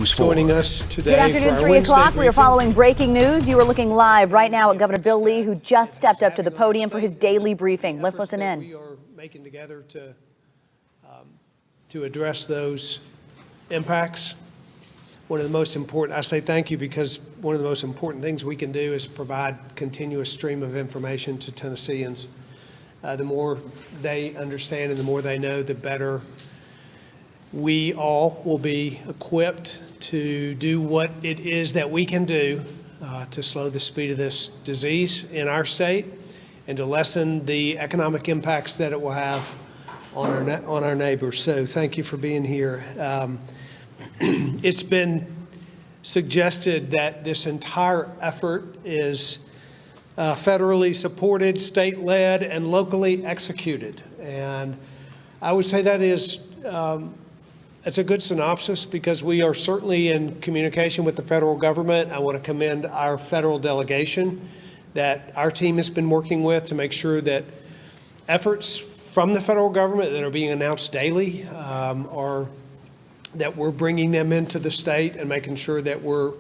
News 4. Joining us today. Good afternoon, 3 o'clock. We are following breaking news. You are looking live right now at Governor Bill Lee, who just stepped up to the podium for his daily briefing. Let's listen in. We are making together to address those impacts. One of the most important, I say thank you because one of the most important things we can do is provide continuous stream of information to Tennesseans. The more they understand and the more they know, the better we all will be equipped to do what it is that we can do to slow the speed of this disease in our state and to lessen the economic impacts that it will have on our neighbors. So thank you for being here. It's been suggested that this entire effort is federally supported, state-led, and locally executed. And I would say that is it's a good synopsis because we are certainly in communication with the federal government. I want to commend our federal delegation that our team has been working with to make sure that efforts from the federal government that are being announced daily are that we're bringing them into the state and making sure that we're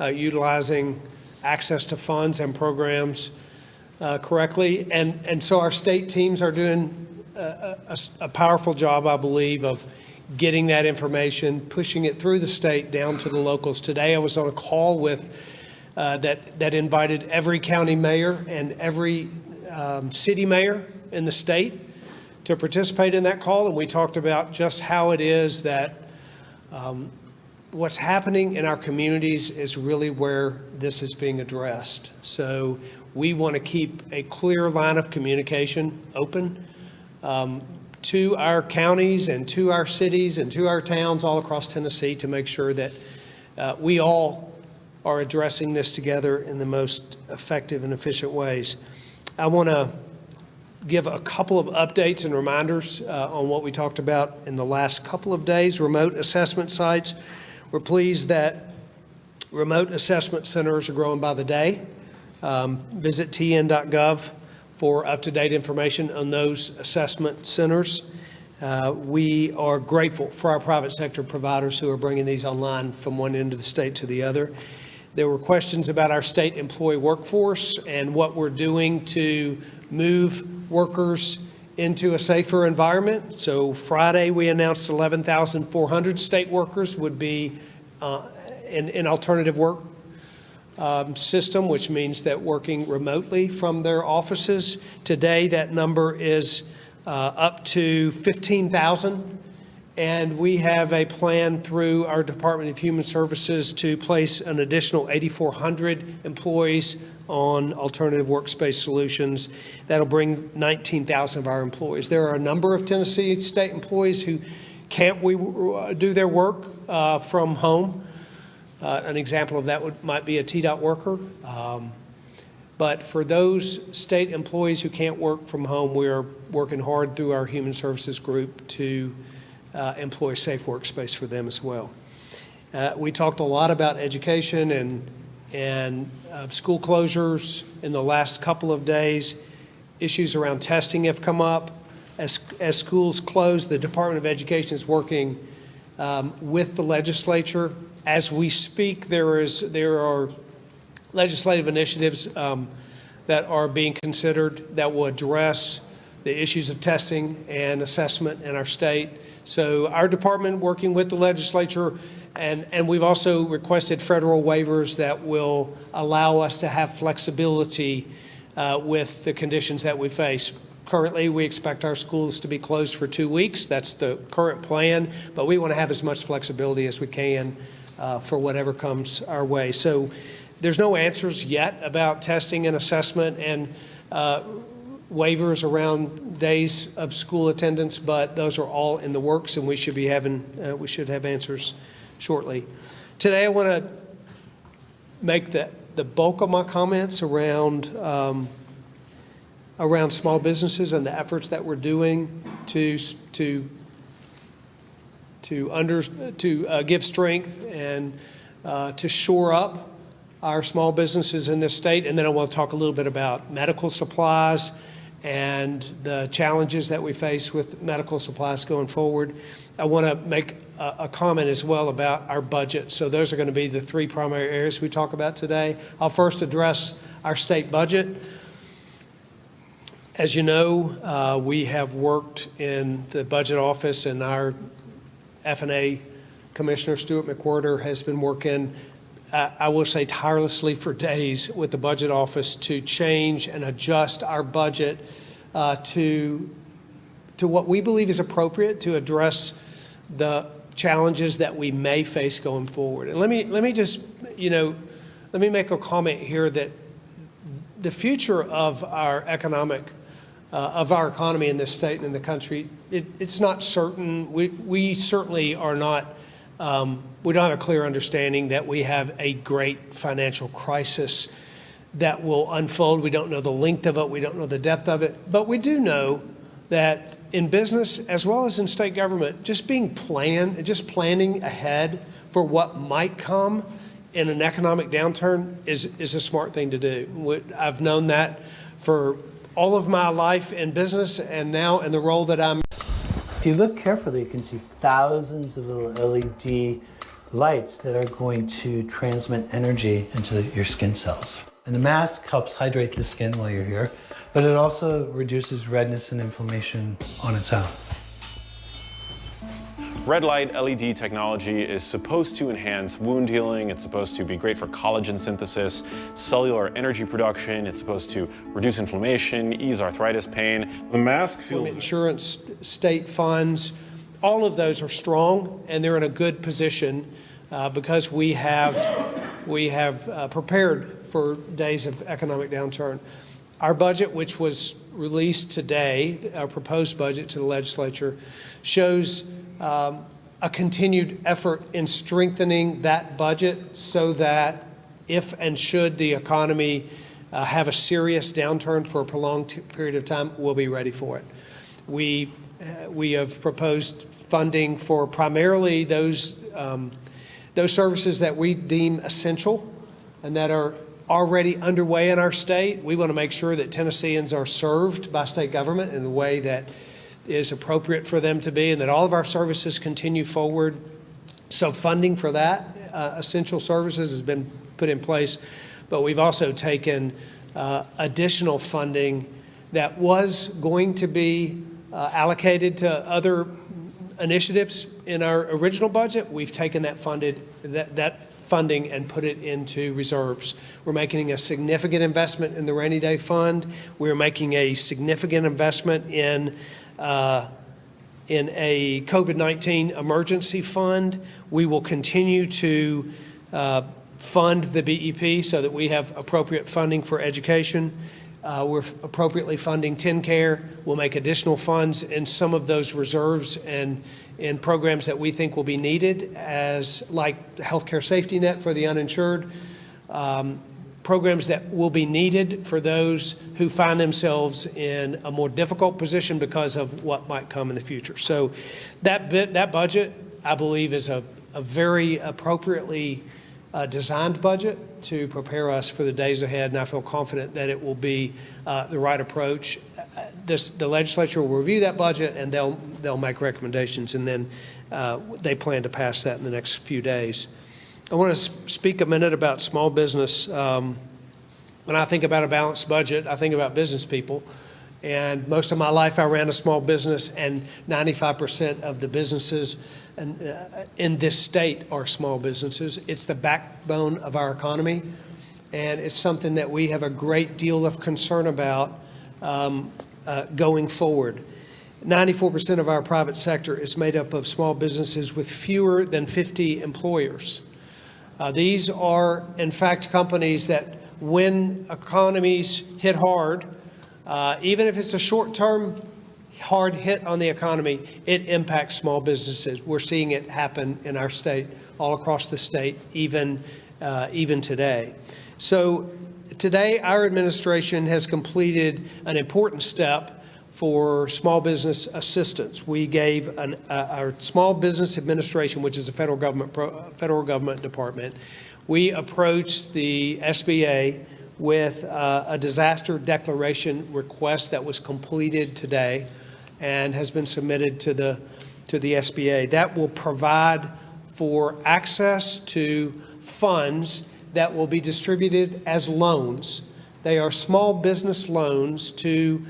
utilizing access to funds and programs correctly. And so our state teams are doing a powerful job, I believe, of getting that information, pushing it through the state down to the locals. Today I was on a call with that invited every county mayor and every city mayor in the state to participate in that call, and we talked about just how it is that what's happening in our communities is really where this is being addressed. So we want to keep a clear line of communication open to our counties and to our cities and to our towns all across Tennessee to make sure that we all are addressing this together in the most effective and efficient ways. I want to give a couple of updates and reminders on what we talked about in the last couple of days. Remote assessment sites. We're pleased that remote assessment centers are growing by the day. Visit tn.gov for up-to-date information on those assessment centers. We are grateful for our private sector providers who are bringing these online from one end of the state to the other. There were questions about our state employee workforce and what we're doing to move workers into a safer environment. So Friday we announced 11,400 state workers would be in alternative work system, which means that working remotely from their offices. Today that number is up to 15,000, and we have a plan through our Department of Human Services to place an additional 8,400 employees on alternative workspace solutions. That'll bring 19,000 of our employees. There are a number of Tennessee state employees who can't do their work from home. An example of that might be a TDOT worker. But for those state employees who can't work from home, we're working hard through our Human Services group to employ a safe workspace for them as well. We talked a lot about education and school closures in the last couple of days. Issues around testing have come up. As schools close, the Department of Education is working with the legislature. As we speak, there are legislative initiatives that are being considered that will address the issues of testing and assessment in our state. So our department working with the legislature, and we've also requested federal waivers that will allow us to have flexibility with the conditions that we face. Currently, we expect our schools to be closed for 2 weeks. That's the current plan, but we want to have as much flexibility as we can for whatever comes our way. So there's no answers yet about testing and assessment and waivers around days of school attendance, but those are all in the works, and we should have answers shortly. Today, I want to make the bulk of my comments around small businesses and the efforts that we're doing to give strength and to shore up our small businesses in this state. And then I want to talk a little bit about medical supplies and the challenges that we face with medical supplies going forward. I want to make a comment as well about our budget. So those are going to be the three primary areas we talk about today. I'll first address our state budget. As you know, we have worked in the budget office, and our F&A Commissioner Stuart McWhorter has been working, I will say, tirelessly for days with the budget office to change and adjust our budget to what we believe is appropriate to address the challenges that we may face going forward. And let me just, let me make a comment here that the future of our economy in this state and in the country, it's not certain. We certainly are not, we don't have a clear understanding that we have a great financial crisis that will unfold. We don't know the length of it. We don't know the depth of it. But we do know that in business as well as in state government, just planning ahead for what might come in an economic downturn is a smart thing to do. I've known that for all of my life in business and now in the role that I'm. If you look carefully, you can see thousands of little LED lights that are going to transmit energy into your skin cells. And the mask helps hydrate the skin while you're here, but it also reduces redness and inflammation on its own. Red light LED technology is supposed to enhance wound healing. It's supposed to be great for collagen synthesis, cellular energy production. It's supposed to reduce inflammation, ease arthritis pain. The mask feels... Insurance, state funds, all of those are strong, and they're in a good position because we have prepared for days of economic downturn. Our budget, which was released today, our proposed budget to the legislature, shows a continued effort in strengthening that budget so that if and should the economy have a serious downturn for a prolonged period of time, we'll be ready for it. We have proposed funding for primarily those services that we deem essential and that are already underway in our state. We want to make sure that Tennesseans are served by state government in the way that is appropriate for them to be, and that all of our services continue forward. So funding for that, essential services, has been put in place. But we've also taken additional funding that was going to be allocated to other initiatives in our original budget. We've taken that funding and put it into reserves. We're making a significant investment in the rainy day fund. We're making a significant investment in a COVID-19 emergency fund. We will continue to fund the BEP so that we have appropriate funding for education. We're appropriately funding TennCare. We'll make additional funds in some of those reserves and in programs that we think will be needed, as like the healthcare safety net for the uninsured, programs that will be needed for those who find themselves in a more difficult position because of what might come in the future. So that budget, I believe, is a very appropriately designed budget to prepare us for the days ahead, and I feel confident that it will be the right approach. The legislature will review that budget, and they'll make recommendations, and then they plan to pass that in the next few days. I want to speak a minute about small business. When I think about a balanced budget, I think about business people. And most of my life, I ran a small business, and 95% of the businesses in this state are small businesses. It's the backbone of our economy, and it's something that we have a great deal of concern about going forward. 94% of our private sector is made up of small businesses with fewer than 50 employers. These are, in fact, companies that when economies hit hard, even if it's a short-term hard hit on the economy, it impacts small businesses. We're seeing it happen in our state, all across the state, even today. So today, our administration has completed an important step for small business assistance. We gave our Small Business Administration, which is a federal government department, we approached the SBA with a disaster declaration request that was completed today and has been submitted to to the SBA. That will provide for access to funds that will be distributed as loans. They are small business loans to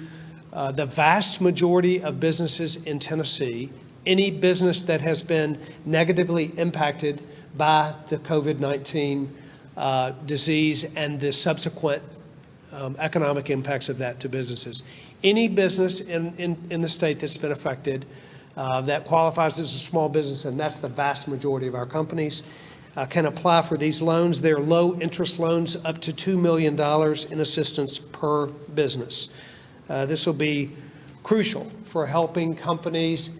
the vast majority of businesses in Tennessee, any business that has been negatively impacted by the COVID-19 disease and the subsequent economic impacts of that to businesses. Any business in the state that's been affected that qualifies as a small business, and that's the vast majority of our companies, can apply for these loans. They're low interest loans up to $2 million in assistance per business. This will be crucial for helping companies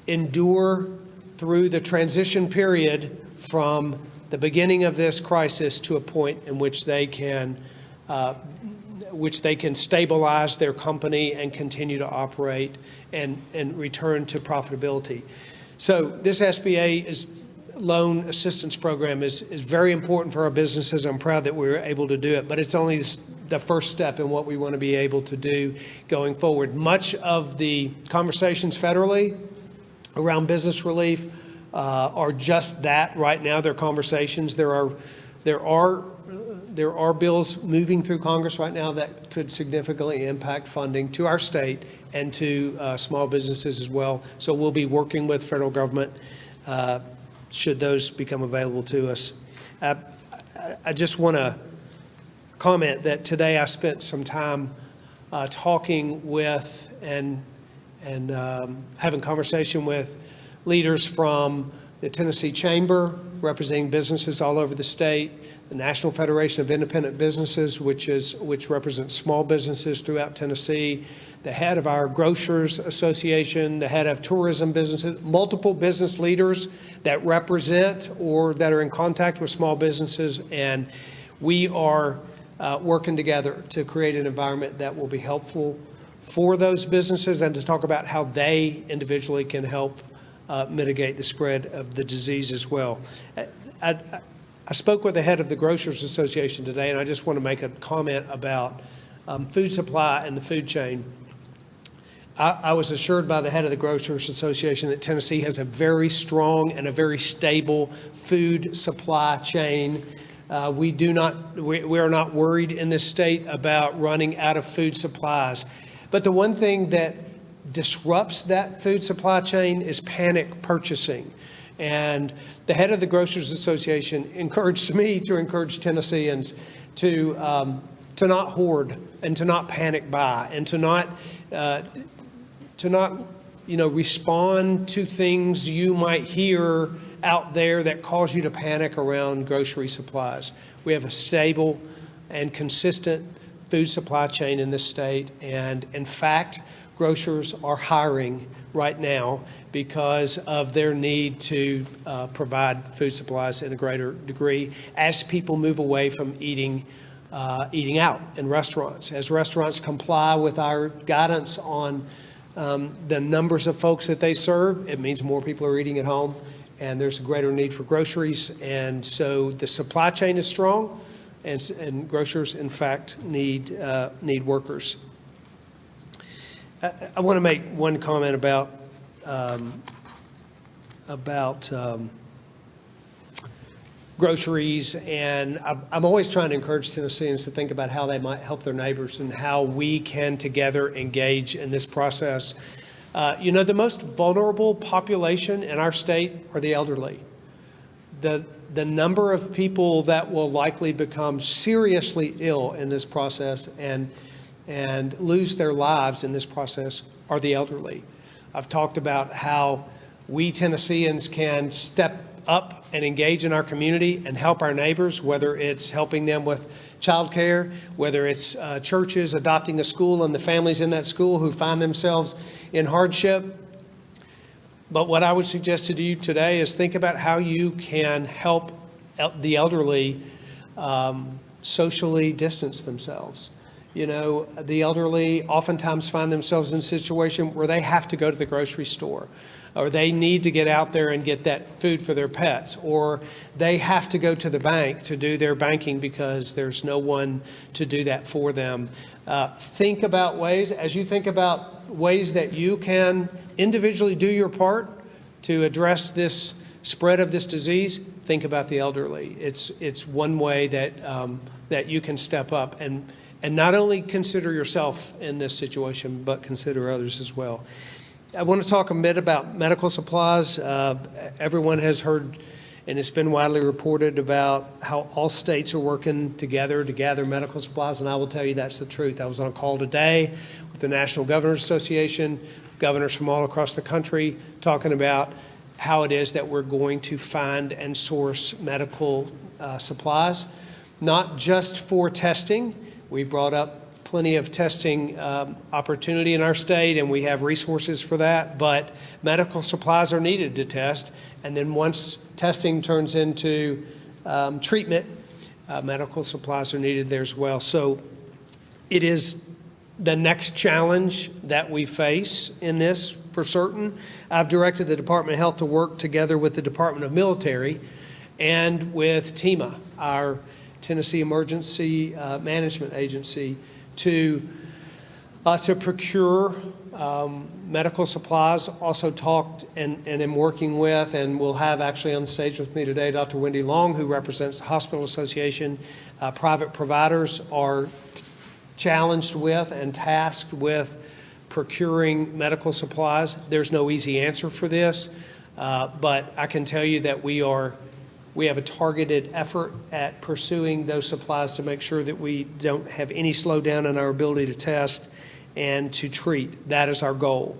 endure through the transition period from the beginning of this crisis to a point in which they can stabilize their company and continue to operate and return to profitability. So this SBA loan assistance program is very important for our businesses. I'm proud that we were able to do it, but it's only the first step in what we want to be able to do going forward. Much of the conversations federally around business relief are just that right now. They're conversations. There are bills moving through Congress right now that could significantly impact funding to our state and to small businesses as well. So we'll be working with federal government should those become available to us. I just want to comment that today I spent some time talking with and having conversation with leaders from the Tennessee Chamber, representing businesses all over the state, the National Federation of Independent Businesses, which represents small businesses throughout Tennessee, the head of our Grocers Association, the head of tourism businesses, multiple business leaders that represent or that are in contact with small businesses. And we are working together to create an environment that will be helpful for those businesses and to talk about how they individually can help mitigate the spread of the disease as well. I spoke with the head of the Grocers Association today, and I just want to make a comment about food supply and the food chain. I was assured by the head of the Grocers Association that Tennessee has a very strong and a very stable food supply chain. We are not worried in this state about running out of food supplies. But the one thing that disrupts that food supply chain is panic purchasing. And the head of the Grocers Association encouraged me to encourage Tennesseans to not hoard and to not panic buy and to not respond to things you might hear out there that cause you to panic around grocery supplies. We have a stable and consistent food supply chain in this state, and in fact, grocers are hiring right now because of their need to provide food supplies in a greater degree as people move away from eating out in restaurants. As restaurants comply with our guidance on the numbers of folks that they serve, it means more people are eating at home, and there's a greater need for groceries. And so the supply chain is strong, and grocers, in fact, need workers. I want to make one comment about groceries, and I'm always trying to encourage Tennesseans to think about how they might help their neighbors and how we can together engage in this process. The most vulnerable population in our state are the elderly. The number of people that will likely become seriously ill in this process and lose their lives in this process are the elderly. I've talked about how we Tennesseans can step up and engage in our community and help our neighbors, whether it's helping them with childcare, whether it's churches adopting a school and the families in that school who find themselves in hardship. But what I would suggest to you today is think about how you can help the elderly socially distance themselves. The elderly oftentimes find themselves in a situation where they have to go to the grocery store, or they need to get out there and get that food for their pets, or they have to go to the bank to do their banking because there's no one to do that for them. Think about ways, as you think about ways that you can individually do your part to address this spread of this disease, think about the elderly. It's one way that you can step up and not only consider yourself in this situation, but consider others as well. I want to talk a bit about medical supplies. Everyone has heard, and it's been widely reported about how all states are working together to gather medical supplies, and I will tell you that's the truth. I was on a call today with the National Governors Association, governors from all across the country, talking about how it is that we're going to find and source medical supplies, not just for testing. We brought up plenty of testing opportunity in our state, and we have resources for that, but medical supplies are needed to test. And then once testing turns into treatment, medical supplies are needed there as well. So it is the next challenge that we face in this for certain. I've directed the Department of Health to work together with the Department of Military and with TEMA, our Tennessee Emergency Management Agency, to procure medical supplies. Also talked and am working with, and we'll have actually on the stage with me today, Dr. Wendy Long, who represents the Hospital Association. Private providers are challenged with and tasked with procuring medical supplies. There's no easy answer for this, but I can tell you that we have a targeted effort at pursuing those supplies to make sure that we don't have any slowdown in our ability to test and to treat. That is our goal.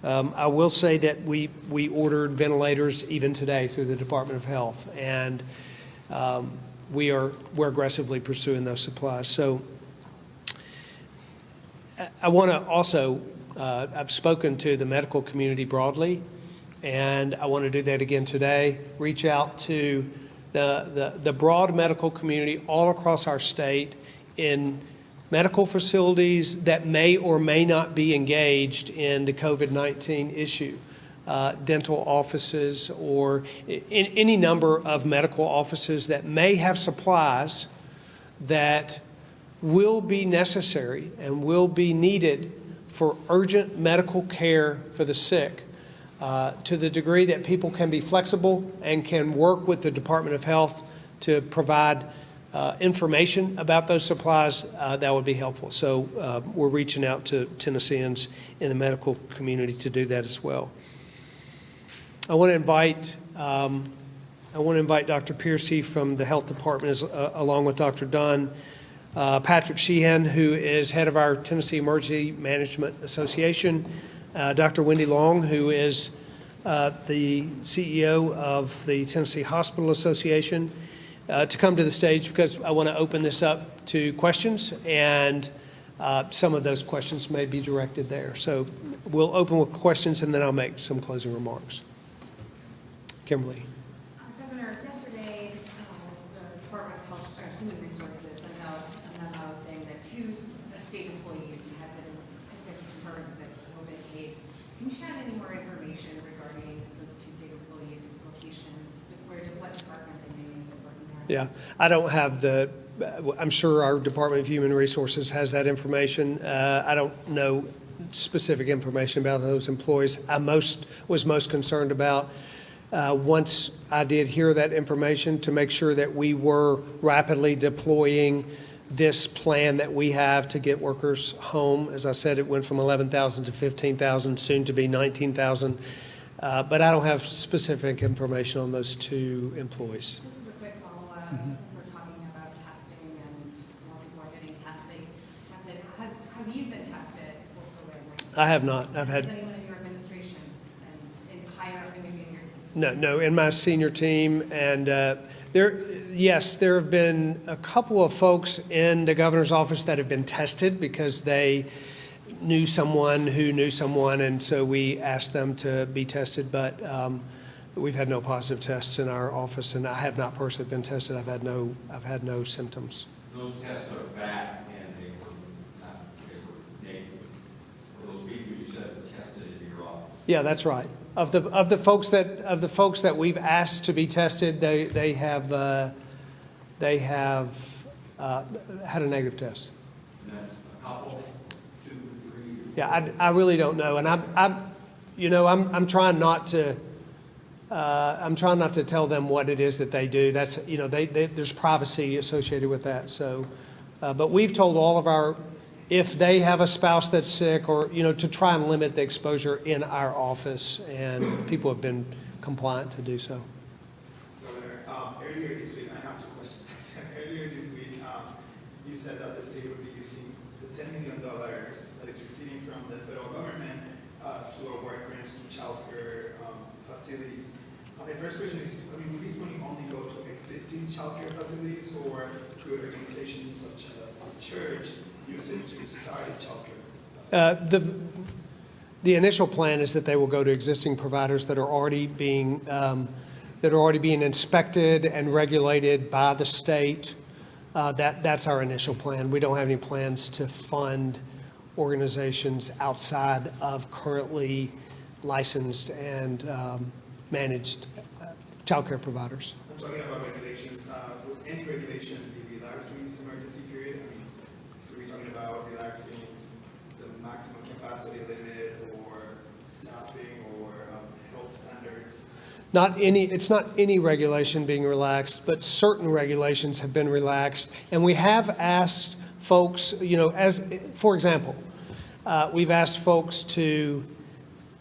I will say that we ordered ventilators even today through the Department of Health, and we're aggressively pursuing those supplies. So I want to also, I've spoken to the medical community broadly, and I want to do that again today. Reach out to the broad medical community all across our state in medical facilities that may or may not be engaged in the COVID-19 issue, dental offices or in any number of medical offices that may have supplies that will be necessary and will be needed for urgent medical care for the sick. To the degree that people can be flexible and can work with the Department of Health to provide information about those supplies, that would be helpful. So we're reaching out to Tennesseans in the medical community to do that as well. I want to invite Dr. Piercy from the Health Department, along with Dr. Dunn, Patrick Sheehan, who is head of our Tennessee Emergency Management Association, Dr. Wendy Long, who is the CEO of the Tennessee Hospital Association, to come to the stage because I want to open this up to questions, and some of those questions may be directed there. So we'll open with questions, and then I'll make some closing remarks. Kimberly. Governor, yesterday, the Department of Health, Human Resources sent out a memo saying that two state employees have been confirmed with a COVID case. Can you share any more information regarding those two state employees and locations, what department they may be working at? Yeah, I don't have I'm sure our Department of Human Resources has that information. I don't know specific information about those employees. I was most concerned about once I did hear that information, to make sure that we were rapidly deploying this plan that we have to get workers home. As I said, it went from 11,000 to 15,000, soon to be 19,000. But I don't have specific information on those two employees. Just as a quick follow-up, just as we're talking about testing and more people are getting tested, have you been tested for COVID-19? I have not. Has anyone in your administration and higher up maybe in your No, in my senior team, and there have been a couple of folks in the governor's office that have been tested because they knew someone who knew someone, and so we asked them to be tested, but we've had no positive tests in our office, and I have not personally been tested. I've had no symptoms. Those tests are back, and they were negative. For those people you said were tested in your office. Yeah, that's right. Of the folks that we've asked to be tested, they have had a negative test. And that's a couple, 2, 3. Yeah, I really don't know, and I'm trying not to I'm trying not to tell them what it is that they do. That's, you know, there's privacy associated with that. So, but we've told all of our, if they have a spouse that's sick, or, you know, to try and limit the exposure in our office, and people have been compliant to do so. Governor, earlier this week, I have two questions. Earlier this week, you said that the state would be using the $10 million that it's receiving from the federal government to award grants to child care facilities. My first question is, I mean, will this money only go to existing child care facilities, or could organizations such as the church use it to start a child care? The initial plan is that they will go to existing providers that are already being inspected and regulated by the state. That's our initial plan. We don't have any plans to fund organizations outside of currently licensed and managed child care providers. I'm talking about regulations. Would any regulation be relaxed during this emergency period? I mean, are we talking about relaxing the maximum capacity limit, or staffing, or health standards? It's not any regulation being relaxed, but certain regulations have been relaxed. And we have asked folks, you know, for example, we've asked folks to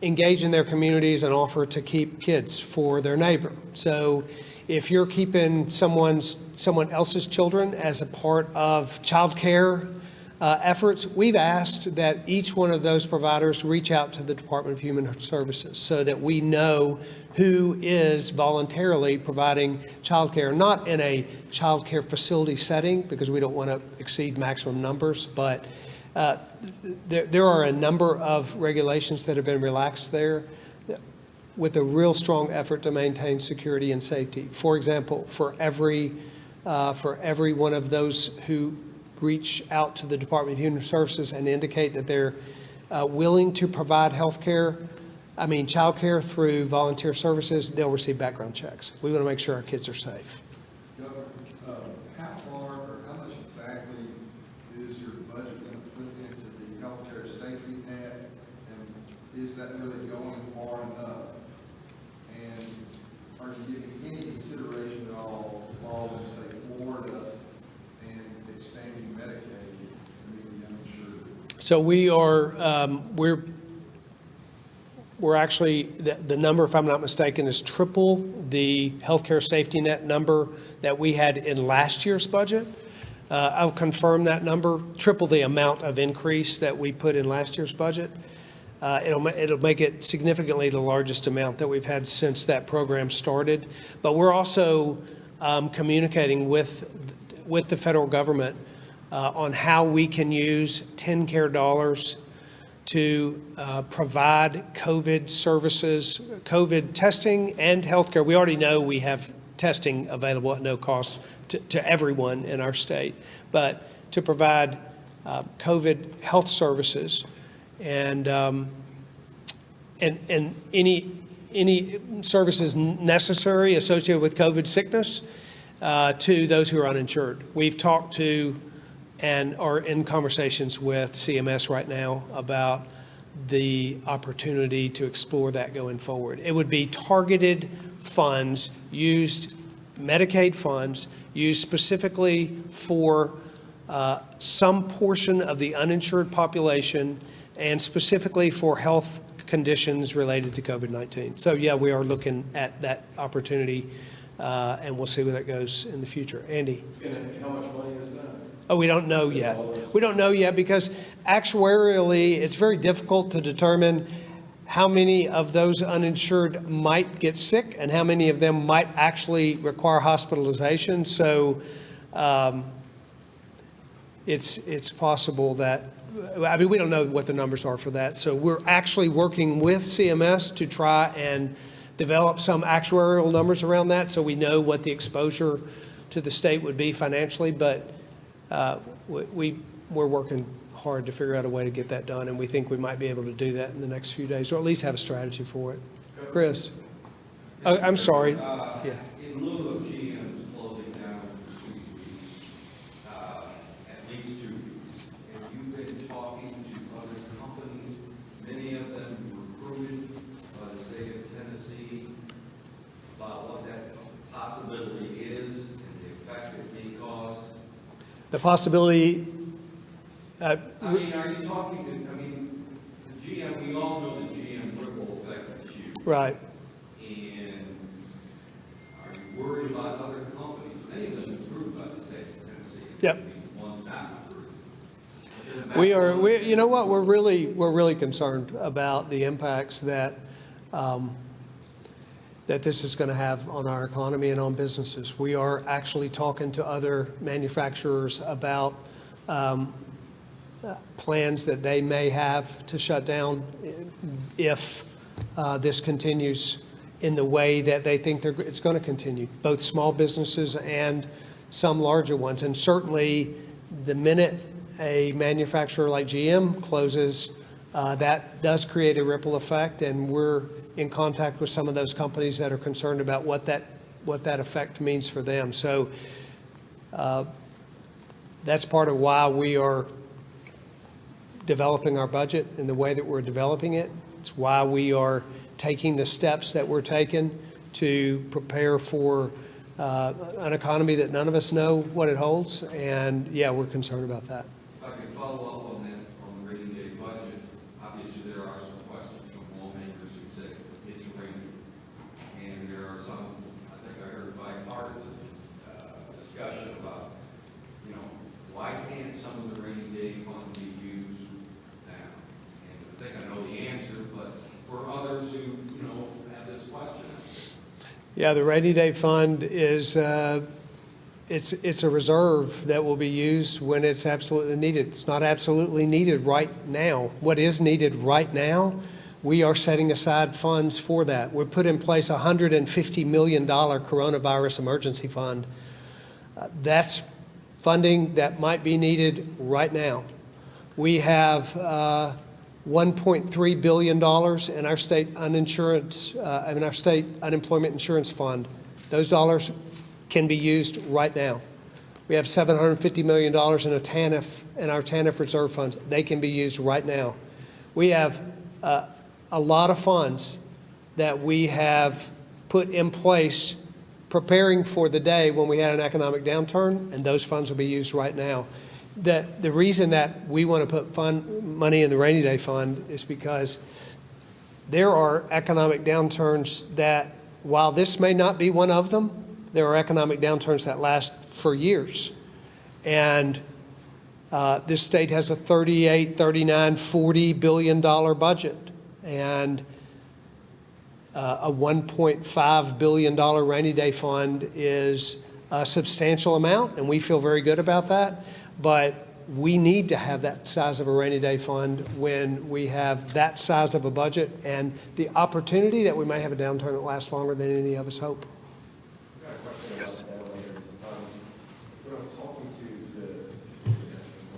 engage in their communities and offer to keep kids for their neighbor. So if you're keeping someone else's children as a part of child care efforts, we've asked that each one of those providers reach out to the Department of Human Services so that we know who is voluntarily providing child care, not in a child care facility setting, because we don't want to exceed maximum numbers, but there are a number of regulations that have been relaxed there with a real strong effort to maintain security and safety. For example, for every one of those who reach out to the Department of Human Services and indicate that they're willing to provide child care through volunteer services, they'll receive background checks. We want to make sure our kids are safe. Governor, how far or how much exactly is your budget going to put into the healthcare safety net, and is that really going far enough? And are you giving any consideration at all involving, say, Florida and expanding Medicaid to meet the uninsured? So we're actually, the number, if I'm not mistaken, is triple the healthcare safety net number that we had in last year's budget. I'll confirm that number, triple the amount of increase that we put in last year's budget. It'll make it significantly the largest amount that we've had since that program started. But we're also communicating with the federal government on how we can use TennCare dollars to provide COVID services, COVID testing and healthcare. We already know we have testing available at no cost to everyone in our state, but to provide COVID health services and any services necessary associated with COVID sickness to those who are uninsured. We've talked to and are in conversations with CMS right now about the opportunity to explore that going forward. It would be targeted funds used, Medicaid funds, used specifically for some portion of the uninsured population and specifically for health conditions related to COVID-19. So yeah, we are looking at that opportunity and we'll see where that goes in the future. Andy? And how much money is that? Oh, we don't know yet. We don't know yet because actuarially, it's very difficult to determine how many of those uninsured might get sick and how many of them might actually require hospitalization. So it's possible that, I mean, we don't know what the numbers are for that. So we're actually working with CMS to try and develop some actuarial numbers around that so we know what the exposure to the state would be financially. But we're working hard to figure out a way to get that done, and we think we might be able to do that in the next few days, or at least have a strategy for it. Chris? Oh, I'm sorry. Yeah. In lieu of GM's closing down for 2 weeks, at least 2 weeks, have you been talking to other companies, many of them recruited by the state of Tennessee, The possibility, I mean, are you talking to, I mean, the GM, we all know the GM ripple effect is huge. right. And are you worried about other companies? Many of them approved by the state of Tennessee. Yep. One's not approved. You know what, we're really concerned about the impacts that that this is going to have on our economy and on businesses. We are actually talking to other manufacturers about plans that they may have to shut down if this continues in the way that they think it's going to continue, both small businesses and some larger ones. And certainly the minute a manufacturer like GM closes, that does create a ripple effect, and we're in contact with some of those companies that are concerned about what that effect means for them. So that's part of why we are developing our budget in the way that we're developing it. It's why we are taking the steps that we're taking to prepare for an economy that none of us know what it holds. And yeah, we're concerned about that. If I can follow up on that, on the rainy day budget, obviously there are some questions from lawmakers who say it's raining. And there are some, I think I heard bipartisan discussion about, why can't some of the rainy day fund be used now? And I think I know the answer, but for others who, have this question. Yeah, the rainy day fund is it's a reserve that will be used when it's absolutely needed. It's not absolutely needed right now. What is needed right now, we are setting aside funds for that. We've put in place a $150 million coronavirus emergency fund. That's funding that might be needed right now. We have $1.3 billion in our state our state unemployment insurance fund. Those dollars can be used right now. We have $750 million in our TANF reserve funds. They can be used right now. We have a lot of funds that we have put in place preparing for the day when we had an economic downturn, and those funds will be used right now. The reason that we want to put money in the rainy day fund is because there are economic downturns that, while this may not be one of them, there are economic downturns that last for years. And this state has a $38, $39, $40 billion budget, and a $1.5 billion rainy day fund is a substantial amount, and we feel very good about that. But we need to have that size of a rainy day fund when we have that size of a budget and the opportunity that we may have a downturn that lasts longer than any of us hope. I've got a question about ventilators. When I was talking to the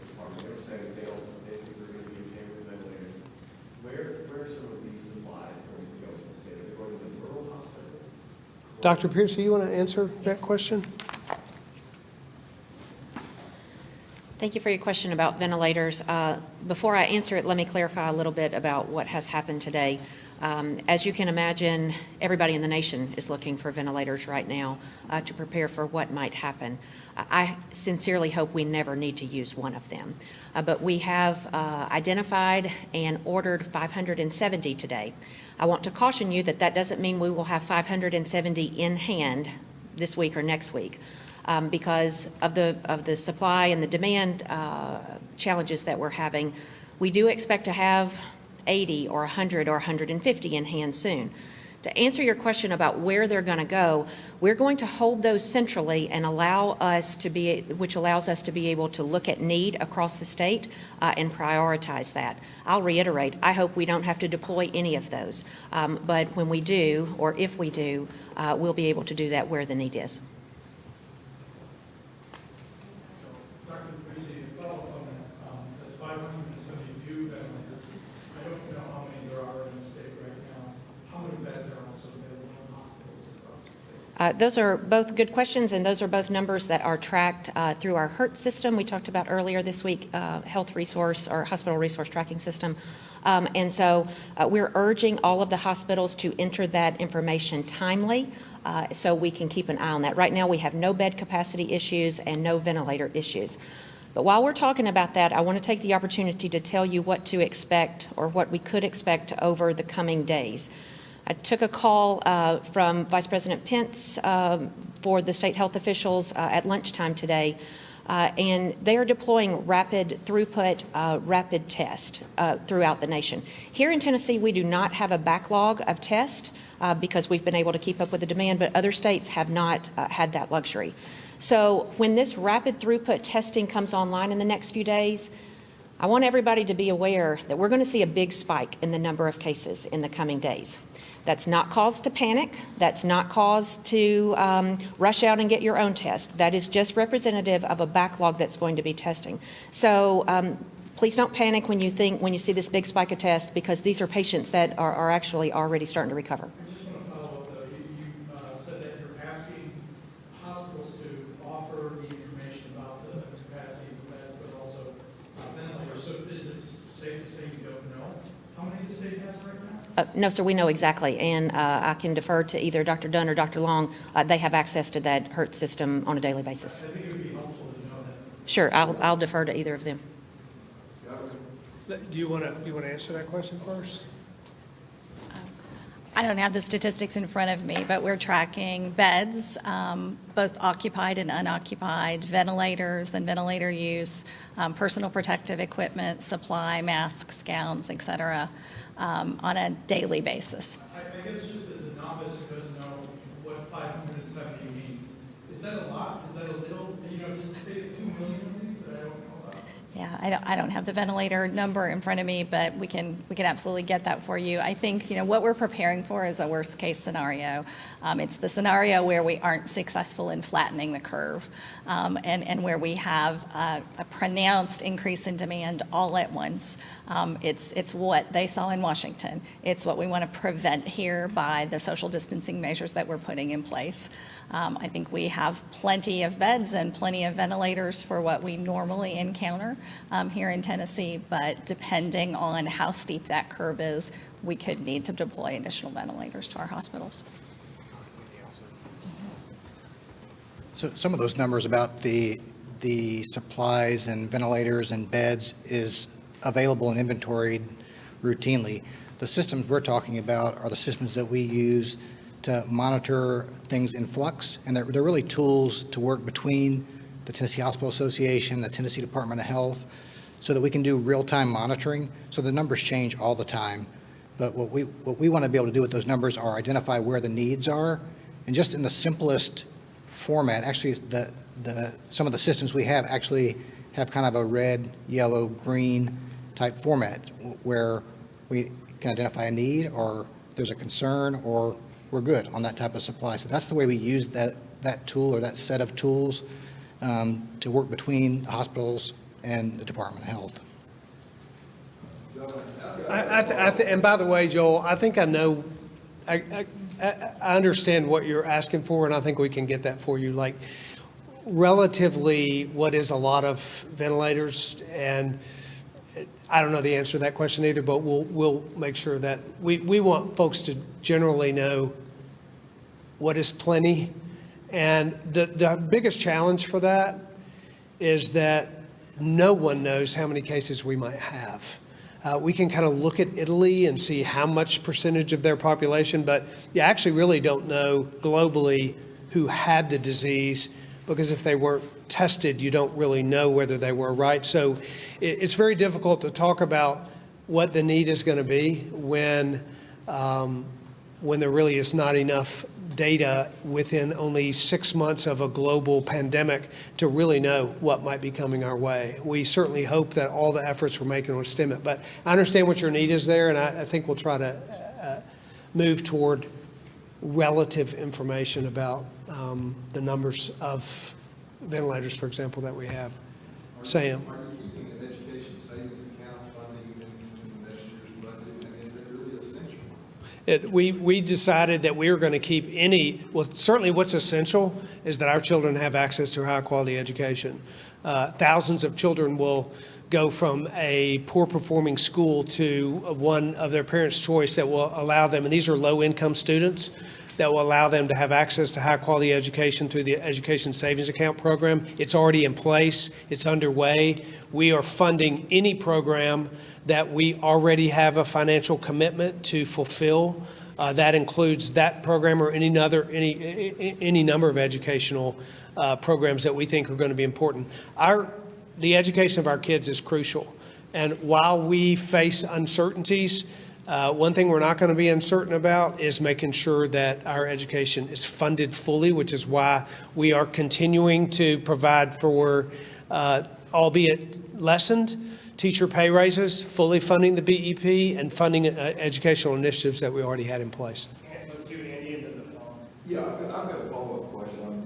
department, they were saying they think they're going to be okay with ventilators. Where are some of these supplies going to go in the state? Are they going to the rural hospitals? Dr. Pierce, do you want to answer that question? Thank you for your question about ventilators. Before I answer it, let me clarify a little bit about what has happened today. As you can imagine, everybody in the nation is looking for ventilators right now to prepare for what might happen. I sincerely hope we never need to use one of them. But we have identified and ordered 570 today. I want to caution you that that doesn't mean we will have 570 in hand this week or next week. Because of the supply and the demand challenges that we're having, we do expect to have 80 or 100 or 150 in hand soon. To answer your question about where they're going to go, we're going to hold those centrally and which allows us to be able to look at need across the state and prioritize that. I'll reiterate, I hope we don't have to deploy any of those. But when we do, or if we do, we'll be able to do that where the need is. Those are both good questions, and those are both numbers that are tracked through our HERT system we talked about earlier this week, health resource or hospital resource tracking system. And so we're urging all of the hospitals to enter that information timely so we can keep an eye on that. Right now, we have no bed capacity issues and no ventilator issues. But while we're talking about that, I want to take the opportunity to tell you what to expect or what we could expect over the coming days. I took a call from Vice President Pence for the state health officials at lunchtime today, and they are deploying rapid throughput rapid test throughout the nation. Here in Tennessee, we do not have a backlog of tests because we've been able to keep up with the demand, but other states have not had that luxury. So when this rapid throughput testing comes online in the next few days, I want everybody to be aware that we're going to see a big spike in the number of cases in the coming days. That's not cause to panic. That's not cause to rush out and get your own test. That is just representative of a backlog that's going to be testing. So please don't panic when you see this big spike of tests, because these are patients that are actually already starting to recover. I just want to follow up though. You said that you're asking hospitals to offer the information about the capacity of beds, but also ventilators. So is it safe to say you don't know how many the state has right now? No, sir, we know exactly, and I can defer to either Dr. Dunn or Dr. Long. They have access to that HERT system on a daily basis. I think it would be helpful to know that. Sure, I'll defer to either of them. Do you want to answer that question first? I don't have the statistics in front of me, but we're tracking beds, both occupied and unoccupied, ventilators and ventilator use, personal protective equipment, supply, masks, gowns, et cetera, on a daily basis. I guess just as a novice who doesn't know what 570 means, is that a lot? Is that a little? Does the state of 2 million of these that I don't know about? Yeah, I don't have the ventilator number in front of me, but we can absolutely get that for you. I think what we're preparing for is a worst case scenario. It's the scenario where we aren't successful in flattening the curve, and where we have a pronounced increase in demand all at once. It's what they saw in Washington. It's what we want to prevent here by the social distancing measures that we're putting in place. I think we have plenty of beds and plenty of ventilators for what we normally encounter here in Tennessee, but depending on how steep that curve is, we could need to deploy additional ventilators to our hospitals. So some of those numbers about the supplies and ventilators and beds is available and inventoried routinely. The systems we're talking about are the systems that we use to monitor things in flux, and they're really tools to work between the Tennessee Hospital Association, the Tennessee Department of Health, so that we can do real-time monitoring. So the numbers change all the time. But what we want to be able to do with those numbers are identify where the needs are, and just in the simplest format, actually some of the systems we have actually have kind of a red, yellow, green type format where we can identify a need, or there's a concern, or we're good on that type of supply. So that's the way we use that tool, or that set of tools, to work between hospitals and the Department of Health. And by the way, Joel, I think I know, I understand what you're asking for, and I think we can get that for you. Like, relatively, what is a lot of ventilators? And I don't know the answer to that question either, but we'll make sure that we want folks to generally know what is plenty. And the biggest challenge for that is that no one knows how many cases we might have. We can kind of look at Italy and see how much percentage of their population, but you actually really don't know globally who had the disease, because if they weren't tested, you don't really know whether they were, right? So it's very difficult to talk about what the need is going to be when there really is not enough data within only 6 months of a global pandemic to really know what might be coming our way. We certainly hope that all the efforts we're making will stem it, but I understand what your need is there, and I think we'll try to move toward relative information about the numbers of ventilators, for example, that we have. Sam? Are you keeping an education savings account funding in next year's budget, and is it really essential? We decided that we were going to keep certainly what's essential is that our children have access to a high quality education. Thousands of children will go from a poor performing school to one of their parents' choice that will allow them, and these are low income students, that will allow them to have access to high-quality education through the Education Savings Account program. It's already in place. It's underway. We are funding any program that we already have a financial commitment to fulfill. That includes that program or any number of educational programs that we think are going to be important. The education of our kids is crucial. And while we face uncertainties, one thing we're not going to be uncertain about is making sure that our education is funded fully, which is why we are continuing to provide for, albeit lessened, teacher pay raises, fully funding the BEP, and funding educational initiatives that we already had in place. Let's do Andy and then the phone. Yeah, I've got a follow-up question.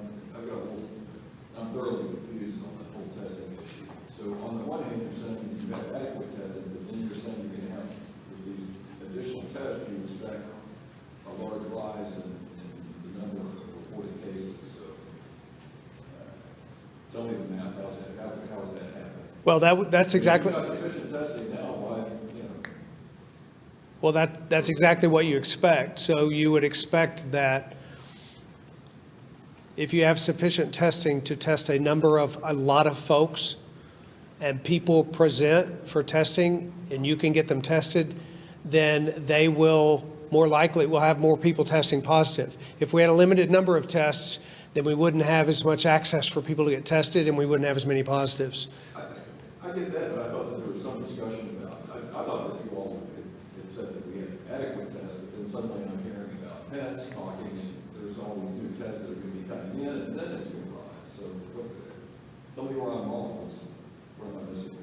I'm thoroughly confused on the whole testing issue. So on the one hand, you're saying you have adequate testing, but then you're saying you're going to have, with these additional tests, you expect a large rise in the number of reported cases. So tell me the math. How is that happening? Well, that's exactly. You've got sufficient testing now. Why, you know? Well, that's exactly what you expect. So you would expect that if you have sufficient testing to test a lot of folks, and people present for testing, and you can get them tested, then they will more likely will have more people testing positive. If we had a limited number of tests, then we wouldn't have as much access for people to get tested, and we wouldn't have as many positives. I get that, but I thought that there was some discussion about, I thought that you all had said that we had adequate tests, but then suddenly I'm hearing about pets talking, and there's all these new tests that are going to be coming in, and then it's going to rise. So tell me where I'm wrong. Where am I missing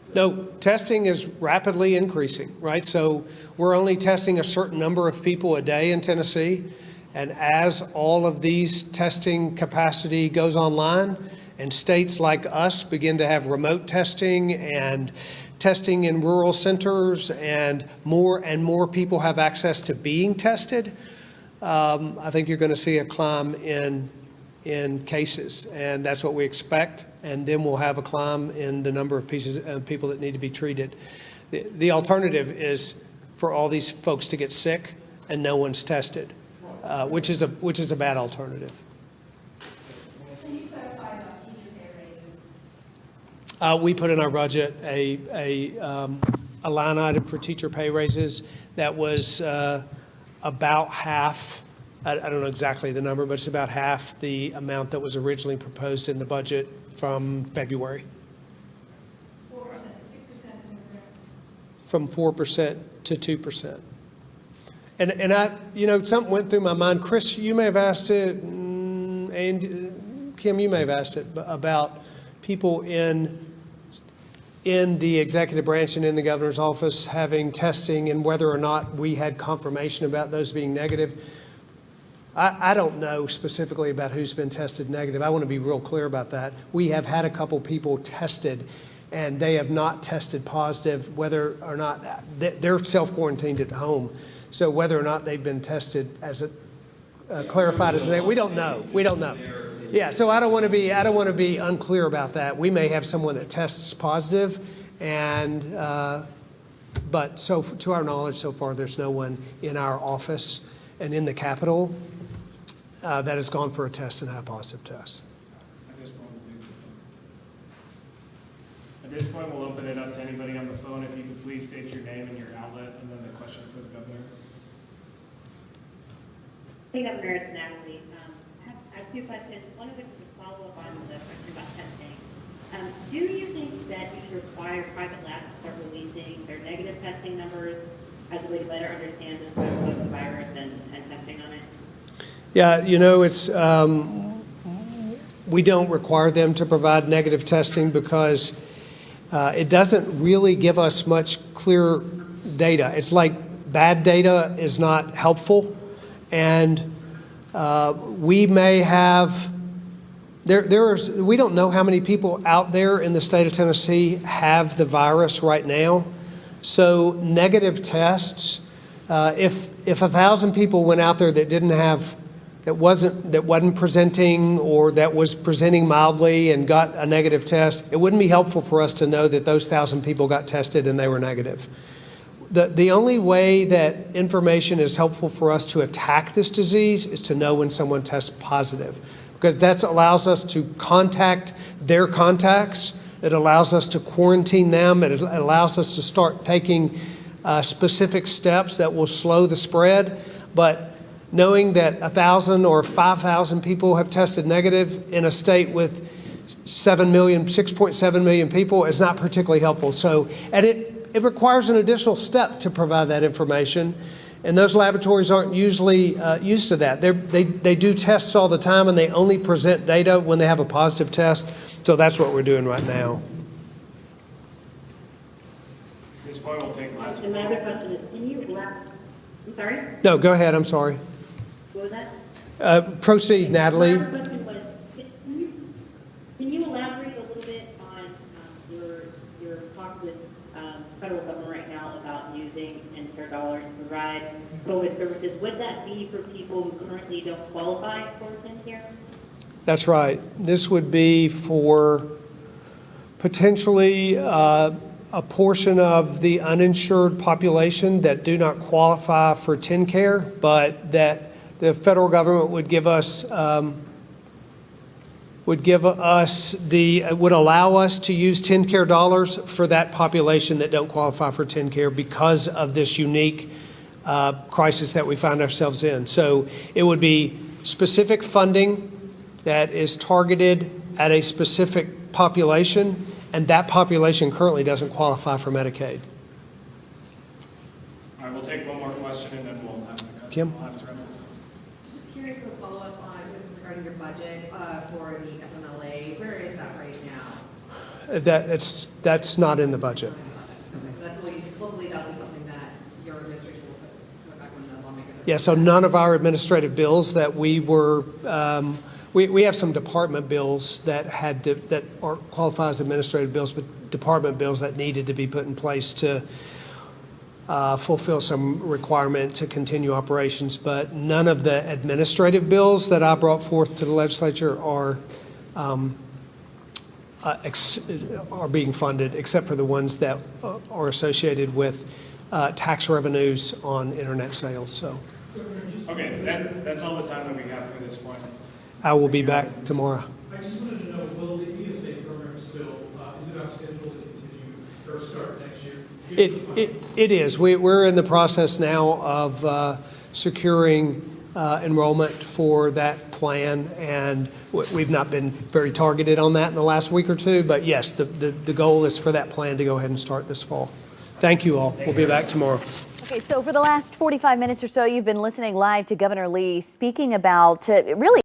there? No, testing is rapidly increasing, right? So we're only testing a certain number of people a day in Tennessee, and as all of these testing capacity goes online, and states like us begin to have remote testing and testing in rural centers, and more people have access to being tested, I think you're going to see a climb in cases, and that's what we expect. And then we'll have a climb in the number of people that need to be treated. The alternative is for all these folks to get sick and no one's tested, which is a bad alternative. We put in our budget a line item for teacher pay raises that was about half, I don't know exactly the number, but it's about half the amount that was originally proposed in the budget from February. 4%, 2%, From 4% to 2%. And I, something went through my mind. Chris, you may have asked it, and Kim, you may have asked it about people in the executive branch and in the governor's office having testing and whether or not we had confirmation about those being negative. I don't know specifically about who's been tested negative. I want to be real clear about that. We have had a couple people tested and they have not tested positive, whether or not they're self-quarantined at home. So whether or not they've been tested as clarified as negative, we don't know. We don't know. Yeah, so I don't want to be unclear about that. We may have someone that tests positive, and but so to our knowledge, so far there's no one in our office and in the Capitol that has gone for a test and had a positive test. At this point, we'll open it up to anybody on the phone. If you could please state your name and your outlet, and then the question for the governor. Hey, Governor, it's Natalie. I have two questions. One of which is a follow-up on the question about testing. Do you think that you should require private labs to start releasing their negative testing numbers as a way to better understand the spread of the virus and testing on it? Yeah, it's we don't require them to provide negative testing because it doesn't really give us much clear data. It's like bad data is not helpful, and we may have, we don't know how many people out there in the state of Tennessee have the virus right now. So negative tests, if 1,000 people went out there that wasn't presenting or that was presenting mildly and got a negative test, it wouldn't be helpful for us to know that those 1,000 people got tested and they were negative. The only way that information is helpful for us to attack this disease is to know when someone tests positive, because that allows us to contact their contacts. It allows us to quarantine them. It allows us to start taking specific steps that will slow the spread. But knowing that 1,000 or 5,000 people have tested negative in a state with 6.7 million people is not particularly helpful. So, and it requires an additional step to provide that information. And those laboratories aren't usually used to that. They do tests all the time, and they only present data when they have a positive test. So that's what we're doing right now. Ms. Boyle will take last. And my other question is, can you elaborate? I'm sorry? No, go ahead. I'm sorry. What was that? Proceed, Natalie. My other question was, can you elaborate a little bit on your talk with federal government right now about using NCARE dollars to provide COVID services? Would that be for people who currently don't qualify for NCARE? That's right. This would be for potentially a portion of the uninsured population that do not qualify for TennCare, but that the federal government would give us would allow us to use TennCare dollars for that population that don't qualify for TennCare because of this unique crisis that we find ourselves in. So it would be specific funding that is targeted at a specific population, and that population currently doesn't qualify for Medicaid. All right, we'll take one more question and then we'll have to Kim? We'll have to wrap this up. Just curious for a follow-up on regarding your budget for the FMLA. Where is that right now? That's not in the budget. Okay, so that's hopefully that'll be something that your administration will put back when the lawmakers are. Yeah, so none of our administrative bills that we were, we have some department bills that that aren't qualified as administrative bills, but department bills that needed to be put in place to fulfill some requirement to continue operations. But none of the administrative bills that I brought forth to the legislature are being funded, except for the ones that are associated with tax revenues on internet sales. So. Okay, that's all the time that we have for this point. I will be back tomorrow. I just wanted to know, will the ESA program still, is it on schedule to continue or start next year? It is. We're in the process now of securing enrollment for that plan, and we've not been very targeted on that in the last week or two, but yes, the goal is for that plan to go ahead and start this fall. Thank you all. We'll be back tomorrow. Okay, so for the last 45 minutes or so, you've been listening live to Governor Lee speaking about really